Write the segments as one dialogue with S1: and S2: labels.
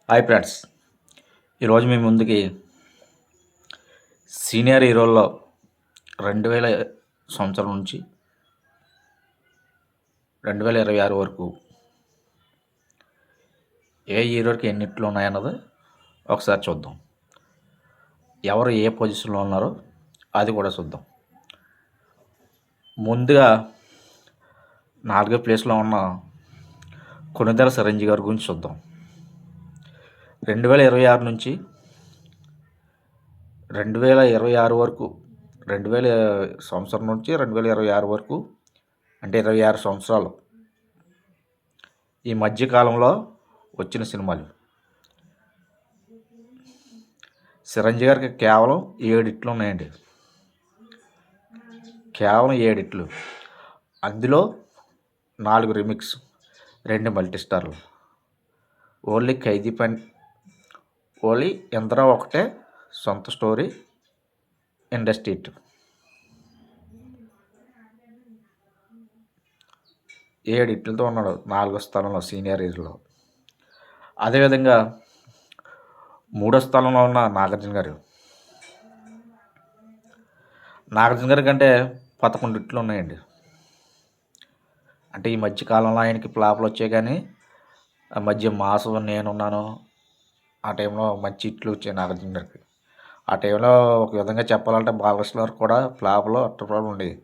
S1: Hi friends, ఈరోజు మీ ముందుకి senior హీరోల్లో 2000 సంవత్సరం నుంచి 2026 వరకు ఏ హీరోకి ఎన్నిట్లు ఉన్నాయన్నది ఒకసారి చూద్దాం. ఎవరు ఏ పొజిషన్లో ఉన్నారో అది కూడా చూద్దాం. ముందుగా 4వ ప్లేస్లో ఉన్న కొణిదెల చిరంజీవి గారి గురించి చూద్దాం. 2026 నుంచి 2026 వరకు 2000 సంవత్సరం నుంచి 2026 వరకు అంటే 26 సంవత్సరాలు ఈ మధ్యకాలంలో వచ్చిన సినిమాలు. చిరంజీవి గారికి కేవలం 7 హిట్లు ఉన్నాయండి. కేవలం 7 హిట్లు. అందులో 4 రీమిక్స్, 2 మల్టీ స్టార్లు. ఓన్లీ ఖైదీ పని, ఓన్లీ ఎందరో ఒకటే సొంత స్టోరీ ఇండస్ట్రీ హిట్. 7 హిట్లతో ఉన్నాడు 4వ స్థానంలో సీనియర్ హీరోలో. అదేవిధంగా 3వ స్థానంలో ఉన్న నాగార్జున గారు. నాగార్జున గారి కంటే 11 హిట్లు ఉన్నాయండి. అంటే ఈ మధ్యకాలంలో ఆయనకి ఫ్లాప్లు వచ్చాయి, కానీ ఆ మధ్య మాసు నేనున్నాను ఆ టైంలో మంచి హిట్లు వచ్చాయి నాగార్జున గారికి. ఆ టైంలో ఒక విధంగా చెప్పాలంటే బాలకృష్ణ గారు కూడా ఫ్లాప్లో అట్టఫ్లాప్లు ఉండేవి.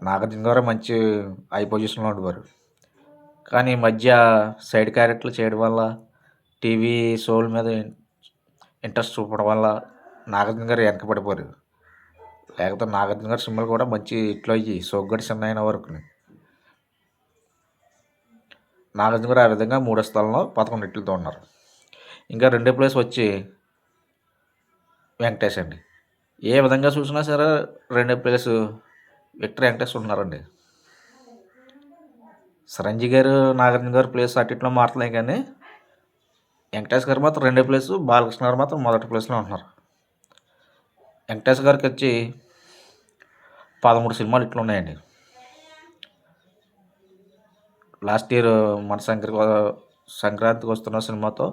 S1: నాగార్జున గారు మంచి హై పొజిషన్లో ఉండేవారు. కానీ ఈ మధ్య సైడ్ క్యారెక్టర్లు చేయడం వల్ల, టీవీ షోల మీద ఇంట్రెస్ట్ చూపడం వల్ల నాగార్జున గారు వెనకబడిపోయారు. లేకపోతే నాగార్జున గారి సినిమాలు కూడా మంచి హిట్లు అయ్యి సోగ్గడి చిన్న అయిన వరకు. నాగార్జున గారు ఆ విధంగా 3వ స్థానంలో 11 హిట్లతో ఉన్నారు. ఇంకా 2వ ప్లేస్ వచ్చి వెంకటేష్ అండి. ఏ విధంగా చూసినా సరే 2వ ప్లేస్ విక్టర్ వెంకటేష్ ఉన్నారండి. చిరంజీవి గారు నాగార్జున గారు ప్లేస్ అట్టిట్లో మారుతున్నాయి, కానీ వెంకటేష్ గారు మాత్రం 2వ ప్లేసు, బాలకృష్ణ గారు మాత్రం 1వ ప్లేస్లో ఉంటున్నారు. వెంకటేష్ గారికి వచ్చి 13 సినిమాలు ఇట్లు ఉన్నాయండి. లాస్ట్ ఇయర్ మన సంక్రాంతికి వస్తున్న సినిమాతో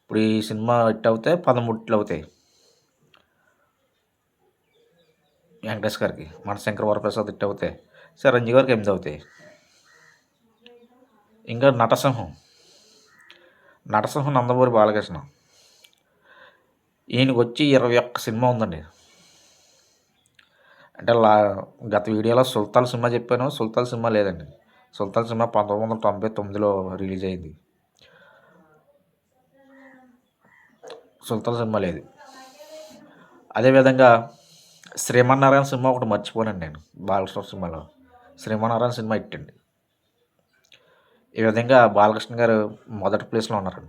S1: ఇప్పుడు ఈ సినిమా హిట్ అవుతే 13 హిట్లు అవుతాయి వెంకటేష్ గారికి. మన శంకర్ వరప్రసాద్ హిట్ అవుతాయి, చిరంజీవి గారికి 8 అవుతాయి. ఇంకా నటసింహం నందమూరి బాలకృష్ణ, ఈయనకి వచ్చి 21 సినిమా ఉందండి. అంటే గత వీడియోలో సుల్తాన్ సినిమా చెప్పాను, సుల్తాన్ సినిమా లేదండి. సుల్తాన్ సినిమా 1999లో రిలీజ్ అయింది. సుల్తాన్ సినిమా లేదు. అదేవిధంగా శ్రీమన్నారాయణ సినిమా ఒకటి మర్చిపోనండి నేను. బాలకృష్ణ సినిమాలో శ్రీమన్నారాయణ సినిమా ఇట్టండి. ఈ విధంగా బాలకృష్ణ గారు 1వ ప్లేస్లో ఉన్నారు.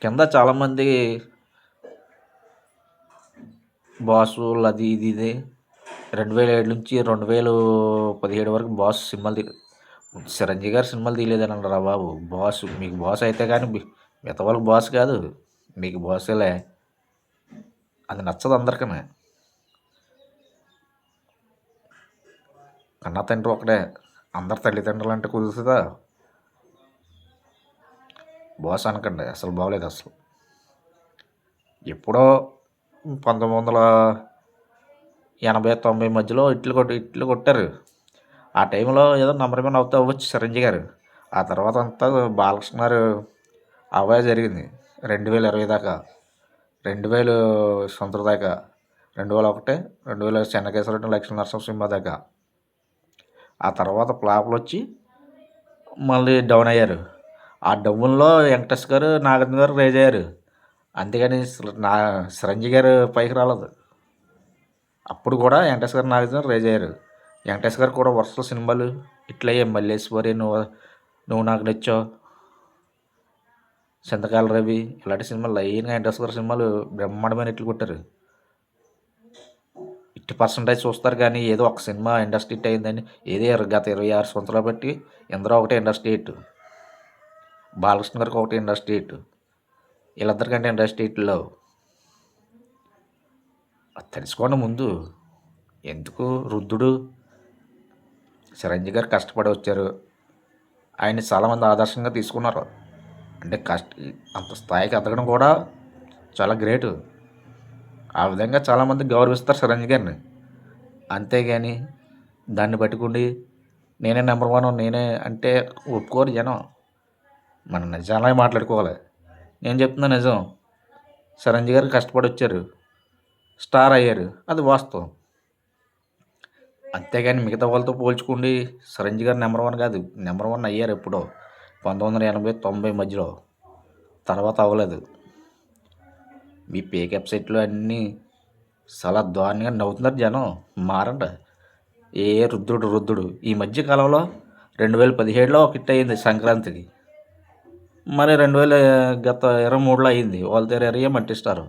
S1: కింద చాలామంది బాసు అది ఇది 2007 నుంచి 2017 వరకు బాస్ సినిమాలు చిరంజీవి గారు సినిమాలు తీయలేదని అన్నారా బాబు. బాస్ మీకు బాస్ అయితే కానీ మిగతా వాళ్ళకి బాస్ కాదు, మీకు బాసేలే. అది నచ్చదు అందరికీ. కన్న తండ్రి ఒకటే, అందరు తల్లిదండ్రులు అంటే కుదురుతుందా? బాస్ అనకండి, అసలు బాగలేదు. అసలు ఎప్పుడో 1980-90 మధ్యలో ఇట్లు కొట్టారు. ఆ టైంలో ఏదో నంబర్ మీద అవ్వచ్చు చిరంజీవి గారు. ఆ తర్వాత అంతా బాలకృష్ణ గారు అవే జరిగింది. 2020 దాకా, 2000 సంవత్సరం దాకా, 2001, 2000 చెన్నకేశ్వరరెడ్డి లక్ష్మీ నరసింహ సినిమా దాకా. ఆ తర్వాత ఫ్లాప్లు వచ్చి మళ్ళీ డౌన్ అయ్యారు. ఆ డౌన్లో వెంకటేష్ గారు నాగార్జున గారు రైజ్ అయ్యారు. అంతేగాని చిరంజీవి గారు పైకి రాలేదు. అప్పుడు కూడా వెంకటేష్ గారు నాగార్జున రైజ్ అయ్యారు. వెంకటేష్ గారు కూడా వరుస సినిమాలు ఇట్లయ్యాయి. మల్లేశ్వరి, నువ్వు నాకు నచ్చావు, చింతకాయల రవి, ఇలాంటి సినిమాలు లైన్గా వెంకటేష్ గారి సినిమాలు బ్రహ్మాండమైన ఇట్లు కొట్టారు. ఇట్టి పర్సంటేజ్ చూస్తారు, కానీ ఏదో ఒక సినిమా ఇండస్ట్రీ హిట్ అయిందని ఏదో గత 26 సంవత్సరాలు బట్టి ఎందరో ఒకటే ఇండస్ట్రీ హిట్. బాలకృష్ణ గారికి ఒకటి ఇండస్ట్రీ హిట్, వీళ్ళిద్దరికంటే ఇండస్ట్రీ హిట్లో తెలుసుకోండి. ముందు ఎందుకు రుద్దుడు? చిరంజీవి గారు కష్టపడి వచ్చారు, ఆయన్ని చాలామంది ఆదర్శంగా తీసుకున్నారు. అంటే అంత స్థాయికి ఎదగడం కూడా చాలా గ్రేటు. ఆ విధంగా చాలామంది గౌరవిస్తారు చిరంజీవి గారిని. అంతేగాని దాన్ని పట్టుకుండి నేనే నెంబర్ వన్ నేనే అంటే ఒప్పుకోరు జనం. మనం నిజాలే మాట్లాడుకోవాలి. నేను చెప్తున్నా నిజం. చిరంజీవి గారు కష్టపడి వచ్చారు, స్టార్ అయ్యారు, అది వాస్తవం. అంతేగాని మిగతా వాళ్ళతో పోల్చుకోండి చిరంజీవి గారు నెంబర్ వన్ కాదు. నెంబర్ వన్ అయ్యారు ఎప్పుడో 1980, 90 మధ్యలో. తర్వాత అవ్వలేదు. మీ ఫేక్ వెబ్సైట్లు అన్నీ చాలా దారుణంగా నవ్వుతున్నారు జనం. మారండి. రుద్రుడు ఈ మధ్య కాలంలో 2017లో ఒక హిట్ అయింది సంక్రాంతికి. మరి 2000 గత 23లో అయింది వాళ్ళ ఎరయ్య మట్టిస్తారు.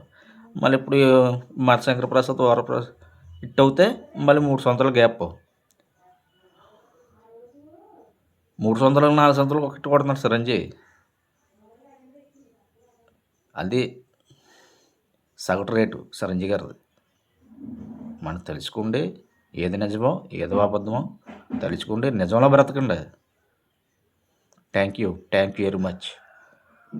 S1: మళ్ళీ ఇప్పుడు మన శంకరప్రసాద్ వరప్రసాద్ హిట్ అవుతే మళ్ళీ 3 సంవత్సరాల గ్యాప్. 3 సంవత్సరాలు 4 సంవత్సరాలు ఒక హిట్ కొడుతున్నాడు చిరంజీవి. అది సగటు రేటు చిరంజీవి గారిది. మనం తెలుసుకోండి ఏది నిజమో ఏదో అబద్ధమో తెలుసుకోండి, నిజంలో బ్రతకండి. Thank you very much.